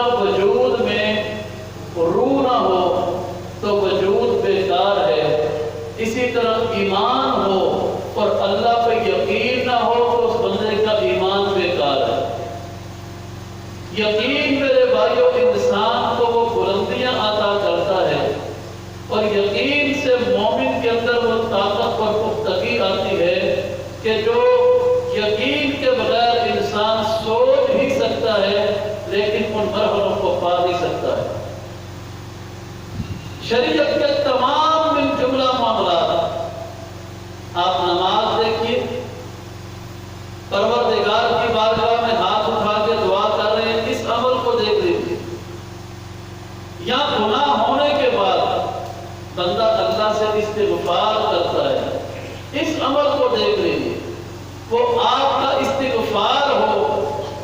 طرح وجود میں روح نہ ہو تو وجود بیکار ہے، اسی طرح ایمان ہو اور اللہ پہ یقین نہ ہو تو اس بندے کا ایمان بیکار ہے۔ یقین میرے بھائیوں انسان کو وہ بلندیاں عطا کرتا ہے، اور یقین سے مومن کے اندر وہ طاقت اور پختگی آتی ہے کہ جو یقین کے بغیر انسان سوچ ہی سکتا ہے لیکن ان مرحلوں کو پا نہیں سکتا ہے۔ شریعت کے تمام من جملہ معاملات، آپ نماز دیکھیے، پروردگار کی بارگاہ میں ہاتھ اٹھا کے دعا کر رہے ہیں، اس عمل کو دیکھ لیجیے۔ یا گناہ ہونے کے بعد بندہ اللہ سے استغفار کرتا ہے، اس عمل کو دیکھ لیجیے۔ وہ آپ کا استغفار ہو،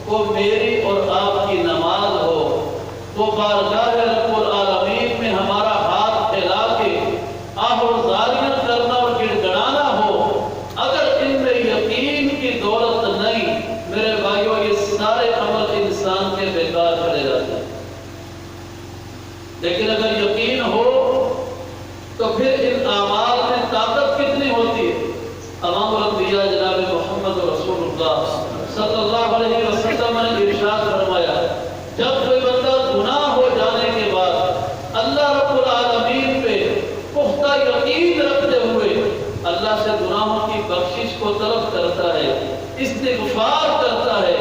وہ میری اور آپ کی نماز ہو، وہ بارگاہ رب العالمین میں ہمارا ہاتھ پھیلا کے آہ و زاریاں کرنا اور گڑ گڑانا ہو، اگر ان میں یقین کی دولت نہیں، میرے بھائیوں یہ سارے عمل انسان کے بیکار چلے جاتے ہیں۔ لیکن اگر یقین ہو تو پھر ان اعمال میں طاقت کتنی ہوتی ہے۔ امام الانبیاء جناب محمد رسول اللہ صلی اللہ علیہ وسلم نے ارشاد فرمایا، جب کوئی بندہ گناہ ہو جانے کے بعد اللہ رب العالمین پہ پختہ یقین رکھتے ہوئے اللہ سے گناہوں کی بخشش کو طلب کرتا ہے، استغفار کرتا ہے،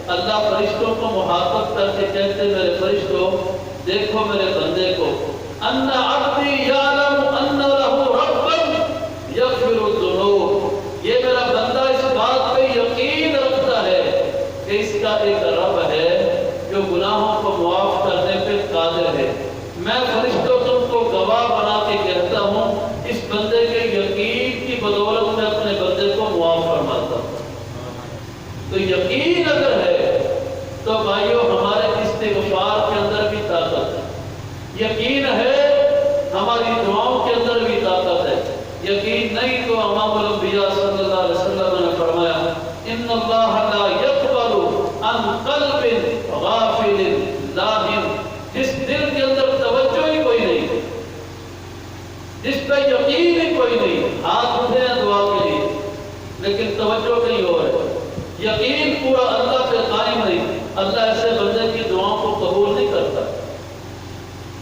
اللہ فرشتوں کو مخاطب کر کے کہتے ہیں، میرے فرشتوں دیکھو میرے بندے کو، ان عبدی یعلم ان لہ ربا یغفر الذنوب، یہ میرا بندہ اس بات پہ یقین رکھتا ہے کہ اس کا ایک رب ہے جو گناہوں کو معاف کرنے پہ قادر ہے۔ میں فرشتوں تم کو گواہ بنا کے کہتا ہوں، اس بندے کے یقین کی بدولت میں اپنے بندے کو معاف فرماتا ہوں۔ تو یقین اگر ہے تو بھائیوں ہمارے استغفار کے اندر بھی طاقت ہے، یقین ہے ہماری دعاؤں کے اندر بھی طاقت ہے، یقین نہیں تو امام الانبیاء صلی اللہ علیہ وسلم نے فرمایا، ان اللہ لا یقبل عن قلب غافل لاہن، جس دل کے اندر توجہ ہی کوئی نہیں، جس پہ یقین ہی کوئی نہیں، ہاتھ اٹھے ہیں دعا کے لیے لیکن توجہ نہیں ہو رہے، یقین پورا اللہ پہ قائم نہیں، اللہ ایسے بندے کی دعاؤں کو قبول نہیں کرتا۔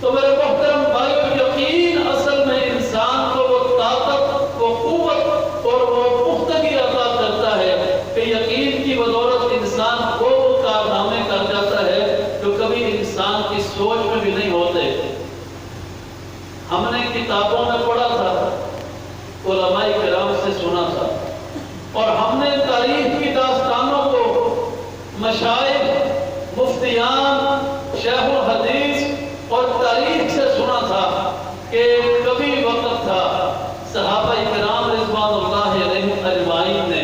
تو میرے محترم بھائیوں، یقین اصل میں انسان کو وہ طاقت، وہ قوت اور وہ پختگی عطا کرتا ہے کہ یقین کی بدولت انسان وہ کارنامے کر جاتا ہے جو کبھی انسان کی سوچ میں بھی نہیں ہوتے۔ ہم نے کتابوں میں پڑھا تھا، علماء کرام سے سنا تھا، اور ہم نے تاریخ کی داستانوں کو مشائخ، مفتیان، شیخ الحدیث اور تاریخ سے سنا تھا کہ کبھی وقت تھا صحابہ کرام رضوان اللہ علیہم اجمعین نے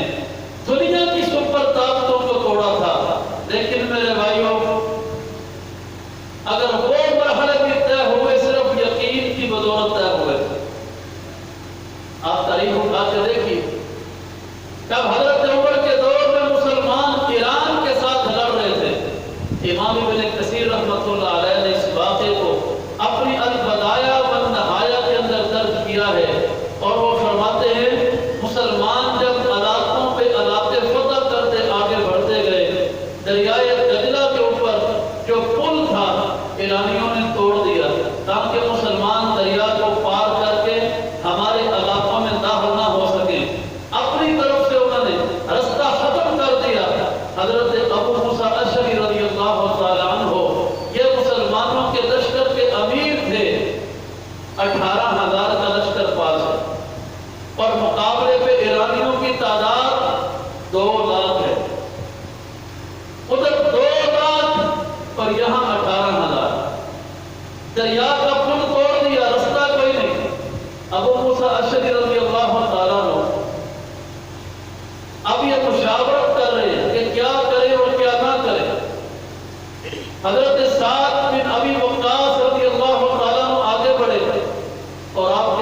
دنیا کی سپر طاقتوں کو توڑا تھا، لیکن میرے بھائیوں اگر وہ مرحلے بھی طے ہوئے صرف یقین کی بدولت طے ہوئے، آپ تاریخ اٹھا کے دیکھیے، جب حضرت عمر کے دور میں مسلمان ایران کے ساتھ لڑ رہے تھے، امام ابن کثیر رحمۃ اللہ علیہ نے اس واقعے کو اپنی البدایہ والنہایہ کے اندر درج کیا ہے، اور وہ فرماتے ہیں مسلمان جب علاقوں پہ علاقے فتح کرتے آگے بڑھتے گئے، دریائے دجلہ کے اوپر جو پل تھا ایرانیوں نے توڑ دیا تاکہ مسلمان دریا کو پار کر کے ہمارے علاقوں میں داخل نہ ہو سکیں، اپنی طرف سے انہوں نے رستہ ختم کر دیا۔ حضرت ابو موسیٰ اشعری رضی اللہ تعالیٰ عنہ یہ مسلمانوں کے لشکر کے امیر تھے، 18,000 کا لشکر پاس ہے، اور مقابلے پہ ایرانیوں کی تعداد 2 لاکھ ہے، ادھر 2 لاکھ اور یہاں 18,000، دریا کا پل توڑ دیا، رستہ کوئی نہیں۔ ابو موسیٰ اشعری رضی اللہ تعالیٰ عنہ اب یہ مشاورت کر رہے ہیں کہ کیا کریں اور کیا نہ کریں۔ حضرت سعد بن ابی وقاص رضی اللہ تعالیٰ عنہ آگے بڑھے اور آپ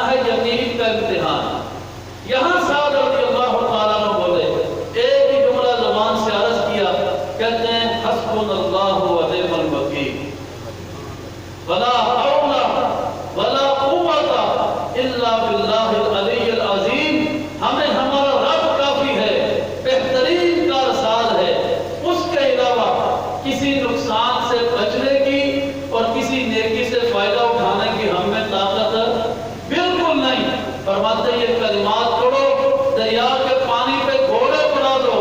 ہے یقین کا امتحان۔ یہاں سعد رضی اللہ تعالیٰ عنہ بولے، ایک ہی جملہ زبان سے عرض کیا، کہتے ہیں حسبنا اللہ و نعم الوکیل، ولا حول ولا قوت الا باللہ العلی العظیم۔ ہمیں ہمارا رب کافی ہے، بہترین کارساز ہے، اس کے علاوہ کسی نقصان سے بچنے کی اور کسی نیکی سے فائدہ اٹھانے کی ہم میں طاقت بالکل نہیں۔ فرماتے یہ کلمات پڑھو، دریا کے پانی پہ گھوڑے پڑا دو،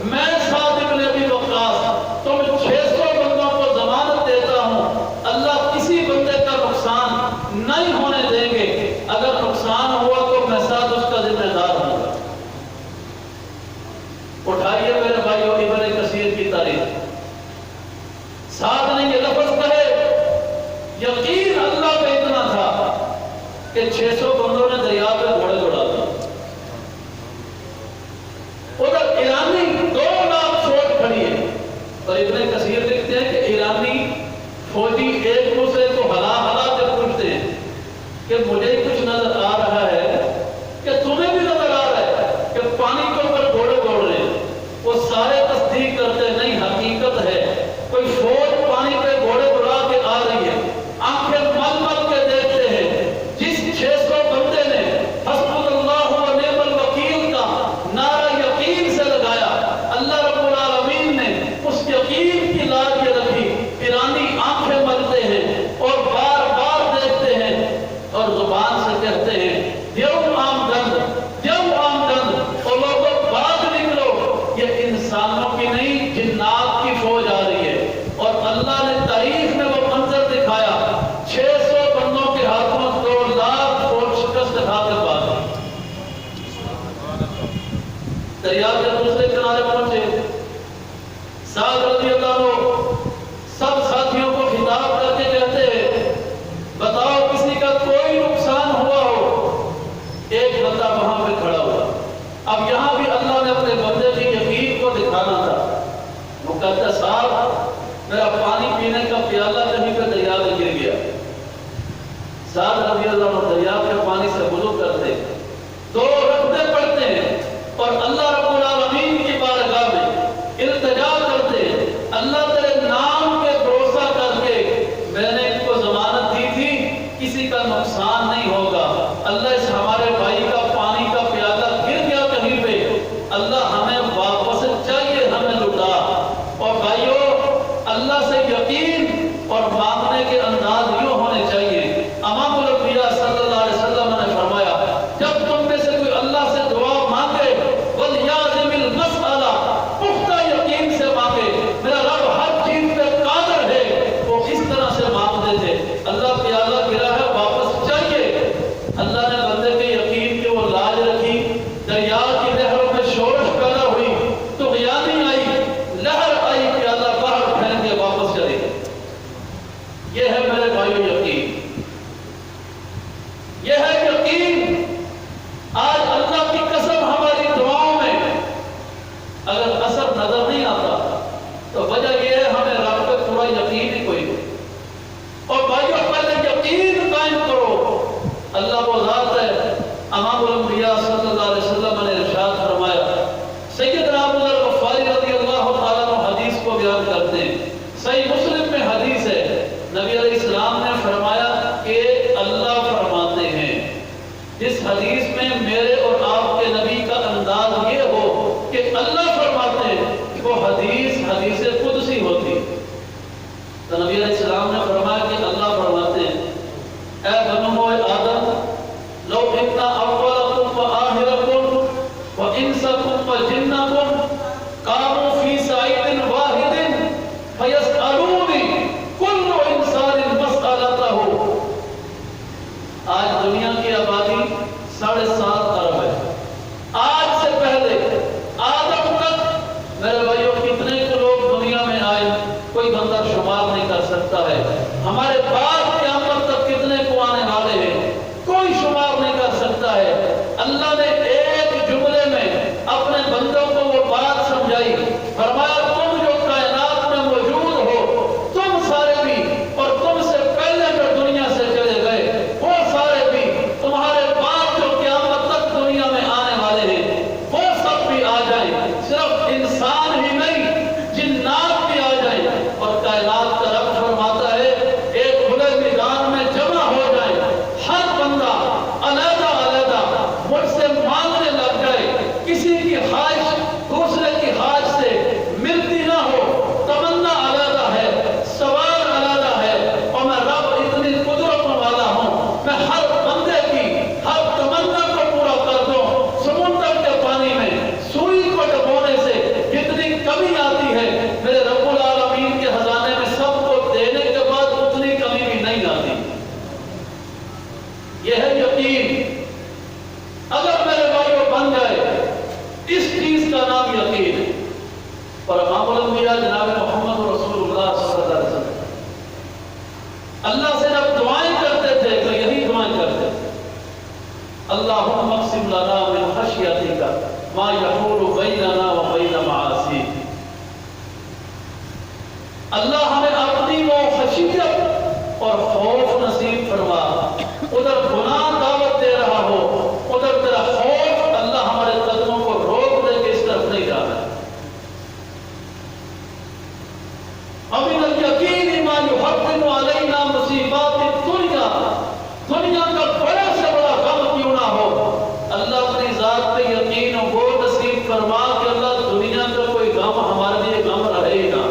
میں سعد بن ابی وقاص تم 600 بندوں کو ضمانت دیتا ہوں، اللہ کسی بندے کا نقصان نہیں ہونے دیں گے، اگر نقصان ہوا تو میں سعد اس کا ذمہ دار ہوں گا۔ اٹھائیے میرے بھائیوں ابن کثیر کی تاریخ، سعد نے یہ لفظ کہے، یقین اللہ پہ اتنا تھا کہ 600 بندوں نے دریا پہ گھوڑے دوڑا دیے۔ ادھر ایرانی 2 لاکھ فوج کھڑی ہے، اور ابن کثیر لکھتے ہیں کہ ایرانی فوجی ایک دوسرے کو ہلا ہلا کے پوچھتے ہیں کہ مجھے کچھ نظر آ رہا ہے کہ تمہیں بھی نظر آ رہا ہے کہ پانی کے اوپر گھوڑے دوڑ رہے ہیں۔ وہ سارے تصدیق کرتے نہیں، حقیقت ہے، کوئی فوج پانی پہ گھوڑے دوڑا کے آ رہی ہے۔ آنکھیں مل مل کے دیکھتے ہیں، جس 600 بندے نے حسبنا اللہ و نعم الوکیل کا نعرہ یقین سے لگایا، اللہ رب العالمین نے اس یقین کی لاج یہ رکھی۔ ایرانی آنکھیں ملتے ہیں اور بار بار دیکھتے ہیں اور زبان سے کہتے ہیں دیو آمدن دیو آمدن، اور لوگوں باغ نکلو، یہ انسانوں کی نہیں جنات کی فوج آ رہی ہے۔ اور اللہ نے تاریخ میں وہ منظر دکھایا، 600 بندوں کے ہاتھوں 2 لاکھ فوج شکست کھا کے بعد دریا کے دوسرے کنارے پہنچے۔ سعد رضی اللہ عنہ سب ساتھیوں کو خطاب کر کے کہتے ہیں بتاؤ کسی کا کوئی نقصان ہوا ہو۔ ایک بندہ وہاں پہ کھڑا ہوا، اب یہاں بھی اللہ نے اپنے بندے کی یقین کو دکھانا تھا۔ وہ کہتا صاحب میرا پانی پینے کا پیالہ کہیں پہ دریا میں گر گیا۔ سعد رضی اللہ عنہ دریا کے پانی سے وضو کرتے، 2 رکعتیں پڑھتے ہیں اور اللہ رب العالمین کی بارگاہ میں التجا کرتے ہیں، اللہ تیرے نام کے بھروسہ کر کے میں نے ان کو ضمانت دی تھی کسی کا نقصان نہیں ہوگا، اللہ اس ہمارے بھائی کا پانی کا پیالہ گر گیا کہیں پہ، اللہ ہمیں واپس چاہیے، ہمیں لٹا۔ اور بھائیوں اللہ سے یقین اور مانگنے کے انداز یوں ہونے چاہیے۔ امام الانبیاء صلی اللہ علیہ وسلم نے فرمایا جب تم میں سے کوئی اللہ سے دعا مانگے وَلْيَعْزِمِ الْمَسْأَلَةَ، پختہ یقین سے مانگے، میرا رب ہر چیز پہ قادر ہے، وہ اس طرح سے مانگتے تھے۔ اللہ پیالہ گرا ہے واپس چاہیے، اللہ نے بندے کے یقین کی وہ لاج رکھی۔ دریا کی لہروں میں شورش پیدا ہوئی، طغیانی آئی، لہر آئی، پیالہ باہر پھینک کے واپس چلے گئے۔ یہ ہے میرے بھائیو یقین، یہ ہے یقین۔ آج اللہ کی قسم ہماری دعاؤں میں اگر اثر نظر نہیں آتا تو وجہ یہ ہے ہمیں رب پہ پورا یقین ہی کوئی نہیں۔ اور بھائیو پہلے یقین قائم کرو، اللہ وہ ذات ہے۔ امام الانبیاء صلی اللہ علیہ وسلم نے ارشاد فرمایا، سیدنا ابو ذر غفاری رضی اللہ تعالیٰ عنہ حدیث کو بیان کرتے ہیں، صحیح مسلم میں حدیث ہے، نبی علیہ السلام نے فرمایا کہ اللہ فرماتے ہیں، جس حدیث میں میرے اور آپ کے نبی کا انداز یہ ہو کہ اللہ فرماتے ہیں، وہ حدیث قدسی ہوتی ہے۔ تو نبی علیہ السلام نے فرمایا کہ اللہ فرماتے ہیں، اے بنو آدم لو ان اولکم و آخرکم اللہ سے جب دعائیں کرتے تھے تو یہی دعائیں کرتے تھے، اللہم اقسم لنا من خشیتک ما یحول بیننا و بین معاصیک، اللہ ہمیں اپنی وہ خشیت اور خوف نصیب فرما، ادھر گناہ دعوت دے رہا ہو، ادھر تیرا خوف اللہ ہمارے قدموں کو روک دے کہ اس طرف نہیں جانا ہے۔ ومن الیقین ما یحتم علینا مصیبات الدنیا، دنیا کا بڑا سے بڑا غم کیوں نہ ہو، اللہ اپنی ذات پہ یقین وہ نصیب فرما کہ اللہ دنیا کا کوئی غم ہمارے لیے غم رہے گا۔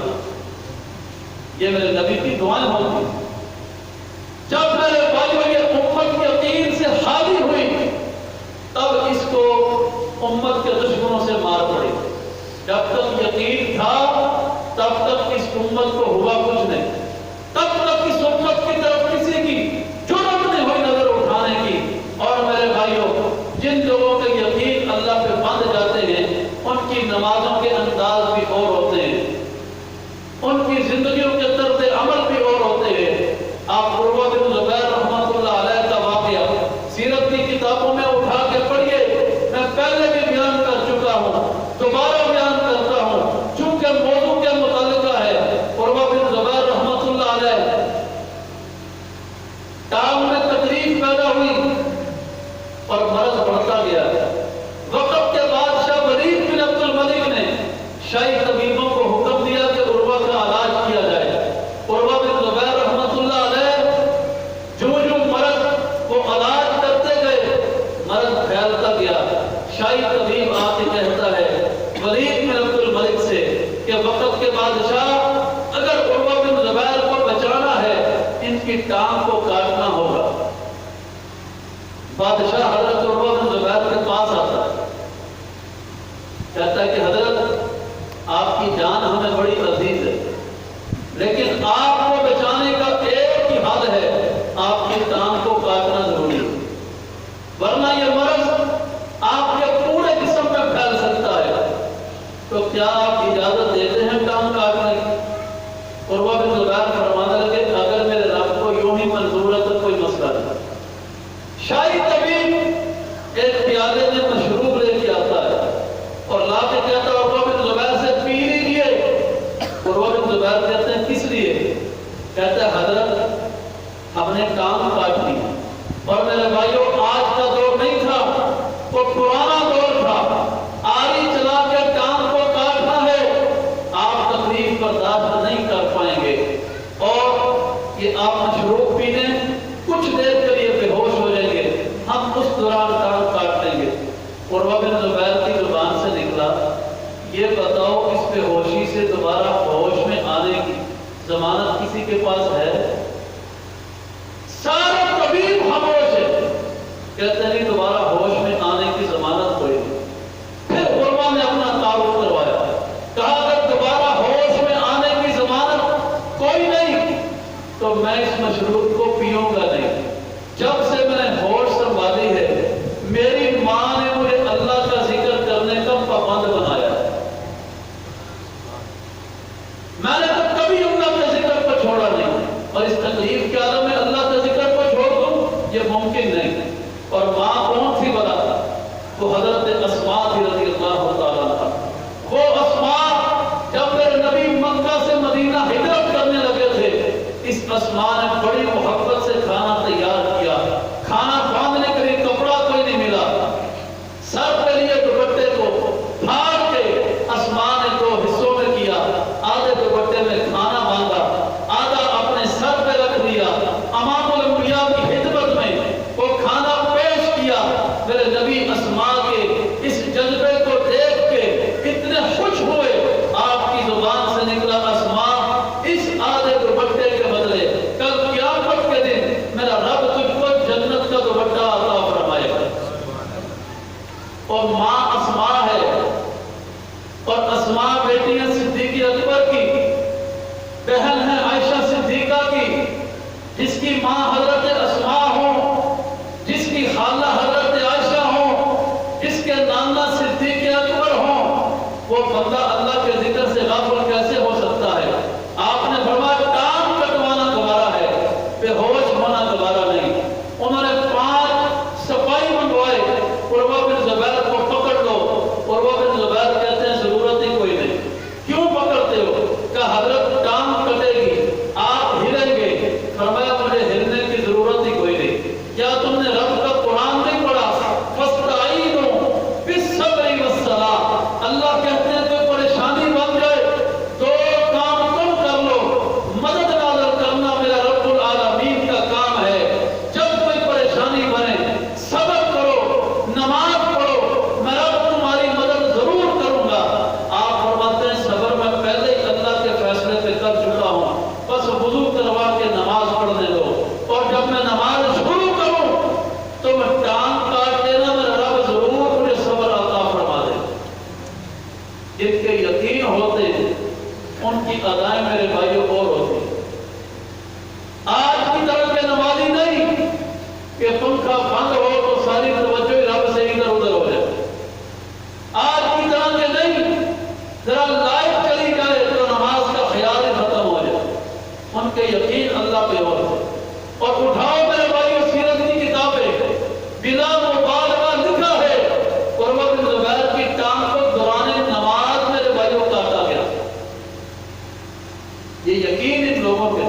یہ میرے نبی کی دعائیں ہوتی۔ جب میرے بھائیوں یہ امت یقین سے خالی ہوئی تب اس کو امت کے دشمنوں سے مار پڑی۔ جب تک یقین تھا تب تک اس امت کو ہوا کچھ نہیں، تب تک اس امت کی طرف کسی کی جرأت نہیں ہوئی نظر اٹھانے کی۔ اور میرے بھائیوں جن لوگوں کے یقین اللہ پہ بندھ جاتے ہیں ان کی نمازوں کے انداز بھی اور ہوتے ہیں، ان کی زندگیوں کے طرز عمل بھی اور ہوتے ہیں۔ آپ عروہ بن زبیر رحمۃ اللہ علیہ کا واقعہ سیرت کی کتابوں میں اٹھا کے پڑھیے، میں پہلے بھی بیان کر چکا ہوں، دوبارہ بیان کرتا ہوں چونکہ موضوع کے متعلقہ ہے۔ عروہ بن زبیر رحمۃ اللہ علیہ ٹانگ میں تکلیف پیدا ہوئی اور مرض بڑھتا گیا۔ وقت کے بادشاہ ولید بن عبد الملک نے شاہی طبیبوں کو حکم دیا کہ عروہ کا علاج کیا جائے۔ عروہ بن زبیر رحمۃ اللہ علیہ جو مرض کو علاج کرتے گئے مرض پھیلتا گیا۔ شاہی طبیب آ کے کہتا ہے ولید بن عبد الملک سے کہ وقت کے بادشاہ اگر عروہ بن زبیر کو بچانا ہے ان کی ٹانگ کو کاٹنا ہوگا۔ بادشاہ حضرت عروہ بن زبیر کے پاس آتا ہے، کہتا ہے کہ حضرت آپ کی جان ہمیں بڑی عزیز ہے لیکن آپ کو بچانے کا ایک ہی حل ہے، آپ کی ٹانگ کو کاٹنا ضروری ہے، ورنہ یہ مرض آپ کے پورے جسم میں پھیل سکتا ہے۔ تو کیا آپ اجازت دیتے ہیں ٹانگ کاٹنے کی؟ عروہ بن زبیر فرمانے لگے اگر میرے رب کو یوں ہی منظور ہے تو کوئی مسئلہ نہیں۔ شاہی طبیب ایک پیالے میں مشروب لے کے آتا ہے اور لا کے کہتا ہے عروہ بن زبیر سے پی لیجیے۔ عروہ بن زبیر کہتے ہیں کس لیے؟ کہتا ہے حضرت ہم نے ٹانگ کاٹنی ہے، اور میرے بھائیوں آج کا دور نہیں تھا، وہ پرانا دور تھا، آری چلا کے ٹانگ کو کاٹنا ہے، آپ تکلیف برداشت نہیں کر پائیں گے اور یہ آپ مشروب پینے کچھ دیر کے لیے بے ہوش ہو جائیں گے، ہم اس دوران ٹانگ کاٹ لیں گے۔ عروہ بن زبیر کی زبان سے نکلا یہ بتاؤ اس بے ہوشی سے دوبارہ ہوش میں آنے کی ضمانت کسی کے پاس ہے؟ سارے طبیب خاموش ہے، کہتے ہیں دوبارہ ہوش میں آنے کی ضمانت کوئی نہیں۔ پھر عروہ نے اپنا تعارف کروایا، کہا اگر دوبارہ ہوش میں آنے کی ضمانت کوئی نہیں تو میں اس مشروب کو پیوں گا نہیں۔ جب سے میں نے ہوش سنبھالی ہے میری ماں نے مجھے اللہ کا ذکر کرنے کا پابند بنایا ہے، میں نے تو کبھی اللہ کے ذکر کو چھوڑا نہیں، اور اس تکلیف کے عالم میں اللہ کے ذکر کو چھوڑ دوں یہ ممکن نہیں۔ اور ماں کون سی بلا تھا؟ وہ حضرت اسماء رضی اللہ تعالیٰ عنہا۔ وہ اسماء جب میرے نبی مکہ سے مدینہ ہجرت کرنے لگے تھے اس اسماء نے بڑی محبت سے کھانا تیار کیا، کھانا باندھنے کے لیے کپڑا کوئی نہیں ملا، سر کے لیے دوپٹے کو پھاڑ کے اسماء نے دو حصوں میں کیا، آدھے دوپٹے میں کھانا باندھا، آدھا اپنے سر پہ رکھ دیا، امام الانبیاء کی خدمت میں وہ کھانا پیش کیا۔ میرے نبی اسماء کے اس جذبے کو دیکھ کے اتنے خوش ہوئے، آپ کی زبان سے نکلا اسماء اس آدھے دوپٹے کے بدلے کل قیامت کے دن میرا رب جب میں نماز شروع کروں تو میں ٹانگ کاٹ دینا، میرا رب ضرور مجھے صبر عطا فرما دے. جن کے یقین ہوتے ان کی ادائیں میرے بھائیوں اور ہوتی. آج کی طرح کے نمازی نہیں کہ پنکھا بند ہو تو ساری توجہ رب سے ادھر ادھر ہو جائے. آج کی طرح کے نہیں، ذرا لائٹ چلی جائے تو نماز کا خیال ہی ختم ہو جائے. ان کے یقین اللہ پہ ہوتے. اور اٹھاؤ میرے بھائیوں سیرت کی کتابیں، بلا مبالغہ لکھا ہے عروہ بن زبیر کی ٹانگ کو دوران نماز میرے بھائیوں کاٹا گیا. یہ یقین ان لوگوں کے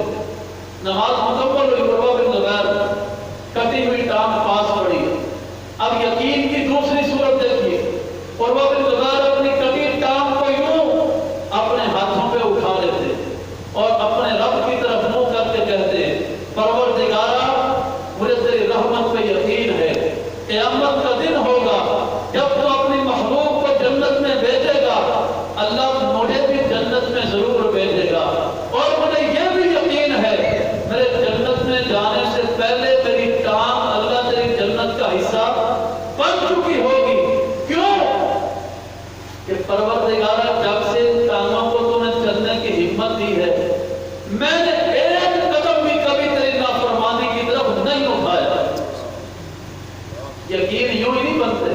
نماز مکمل ہوئی، عروہ بن زبیر کٹی ہوئی ٹانگ پاس پڑی. اب یقین کی دوسری صورت دیکھیے، عروہ بن زبیر اپنی کٹی ٹانگ کو یوں اپنے ہاتھوں پہ اٹھا لیتے اور اپنے رب کی طرف منہ کر کے کہتے پروردگارا مجھے تیری رحمت پہ یقین ہے، قیامت کا دن ہوگا جب تو اپنی محبوب کو جنت میں بھیجے گا، اللہ مجھے بھی جنت میں ضرور بھیجے گا. اور مجھے یہ بھی یقین ہے میرے جنت میں جانے سے پہلے میری ٹانگ اللہ تیری جنت کا حصہ بن چکی ہوگی. کیوں کہ پروردگارا جب سے ان ٹانگوں کو تو نے چلنے کی ہمت دی ہے، میں نے ایک قدم بھی کبھی تیری نافرمانی کی طرف نہیں اٹھایا. یقین یوں ہی نہیں بنتے،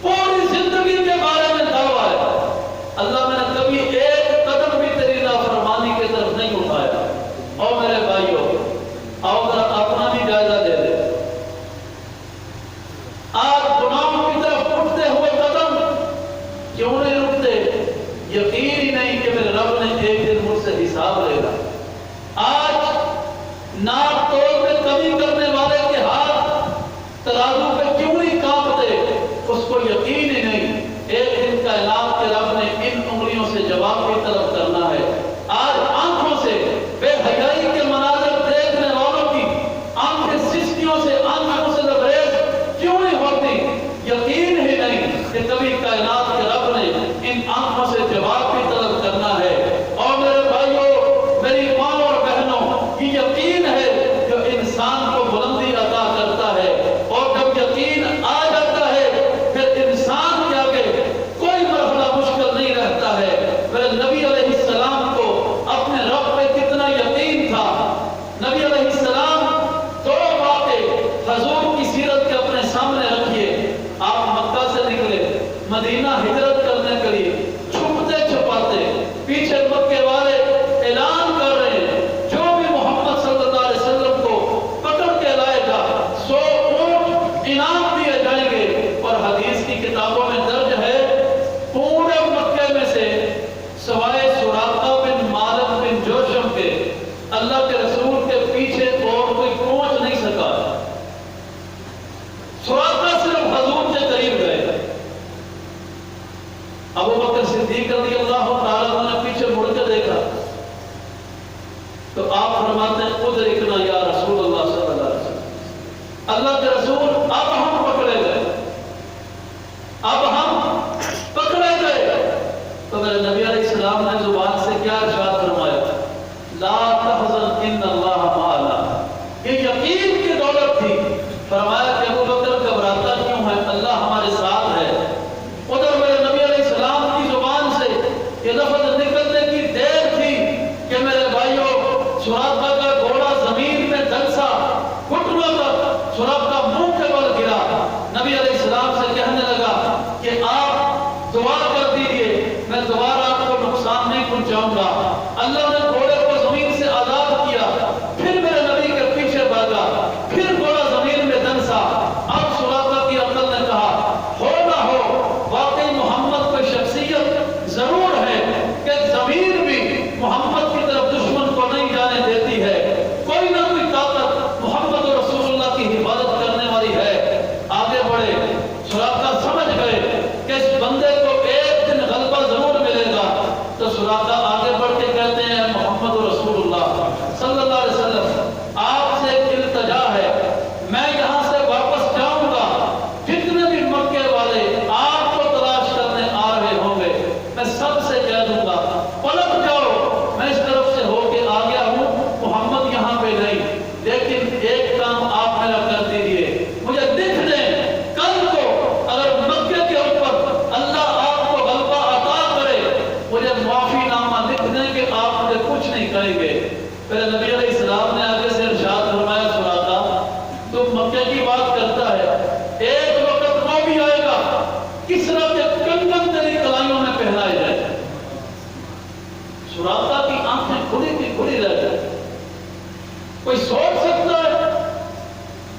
پوری زندگی کے بارے میں دعویٰ ہے اللہ میں نے کبھی ایک قدم بھی تیری نافرمانی کی طرف نہیں اٹھایا. اور میرے بھائیوں آؤ ذرا اپنا بھی جائزہ دے دے. آج گناہوں کی طرف اٹھتے ہوئے قدم کیوں نہیں رکتے؟ یقین ہی نہیں کہ میرے رب نے ایک دن مجھ سے حساب لے گا. آج ناپ تول میں کمی کرنے والے کے ہاتھ ترازو پہ کیوں نہیں کانپتے؟ اس کو یقین ہی نہیں ایک دن کا اعلان کہ رب نے ان انگلیوں سے جواب کی طرف کرنا ہے. آج آنکھوں سے بے حیائی کے مناظر دیکھنے والوں کی آنکھیں سسکیوں سے آنکھوں سے لبریز کیوں نہیں ہوتی؟ یقین ہی نہیں کہ کبھی کائنات کے رب نے ان آنکھوں سے جواب کی طلب کرنا ہے. اور میرے بھائیوں میری ماں اور بہنوں یہ یقین ہے جو انسان کو بلندی عطا کرتا ہے. اور جب یقین آ جاتا ہے پھر انسان کے آگے کوئی مرحلہ مشکل نہیں رہتا ہے. میرے نبی علیہ السلام کو اپنے رب پہ کتنا یقین تھا. نبی علیہ السلام دو واقعے حضور کی سیرت کے اپنے سامنے رکھیے. آپ مکہ سے نکلے مدینہ ہجرت کرنے کے لیے، چھپتے چھپاتے پیچھے مکے والے اعلان کر رہے ہیں جو بھی محمد صلی اللہ علیہ وسلم کو پکڑ کے لائے گا 100 اونٹ انعام دیے جائیں گے. اور حدیث کی کتابوں میں درج ہے پورے مکے میں سے سوائے سراقہ بن مالک بن جوشم کے اللہ کے رسول کے پیچھے اور کوئی پہنچ نہیں سکا. سراقہ صرف حضور کے قریب گئے. ابو بکر صدیق رضی اللہ تعالیٰ نے پیچھے مڑ کے دیکھا تو آپ فرماتے ہیں ادرکنا یا رسول اللہ صلی اللہ علیہ وسلم. اللہ کے رسول اب ہم پکڑے گئے، اب ہم پکڑے گئے. تو میرے نبی علیہ السلام نے زبان سے کیا ارشاد فرمایا؟ لا تحزن ان اللہ معنا. یہ یقین کی دولت تھی. فرمایا کہ ابو بکر گھبراتا کیوں ہے؟ اللہ ہمارے ساتھ ہے. ادھر میرے نبی علیہ السلام کی زبان سے یہ لفظ نکلنے کی دیر تھی کہ میرے بھائیوں سراقہ کا گھوڑا زمین میں دھنسا، گھٹنوں تک سراقہ کوئی سوچ سکتا ہے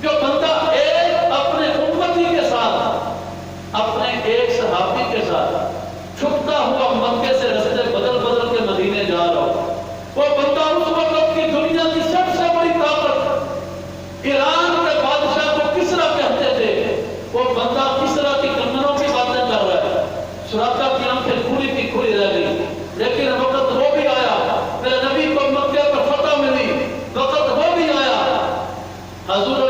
جو بندہ ایک اپنے امتی کے ساتھ، اپنے ایک صحابی کے ساتھ چھپتا ہوا مکے سے رستے بدل بدل کے مدینے جا رہا ہو؟ وہ بندہ اس وقت کی دنیا کی سب سے بڑی طاقت، ایران کے بادشاہ کو کسرا کہتے تھے، وہ بندہ کسرا کی کنگنوں کی باتیں کر رہا ہے، سراقہ کی آنکھیں کھلی کی کھلی رہ گئی، لیکن وقت وہ بھی آیا، میرے نبی کو مکے پر فتح ملی، وقت وہ بھی آیا، حضور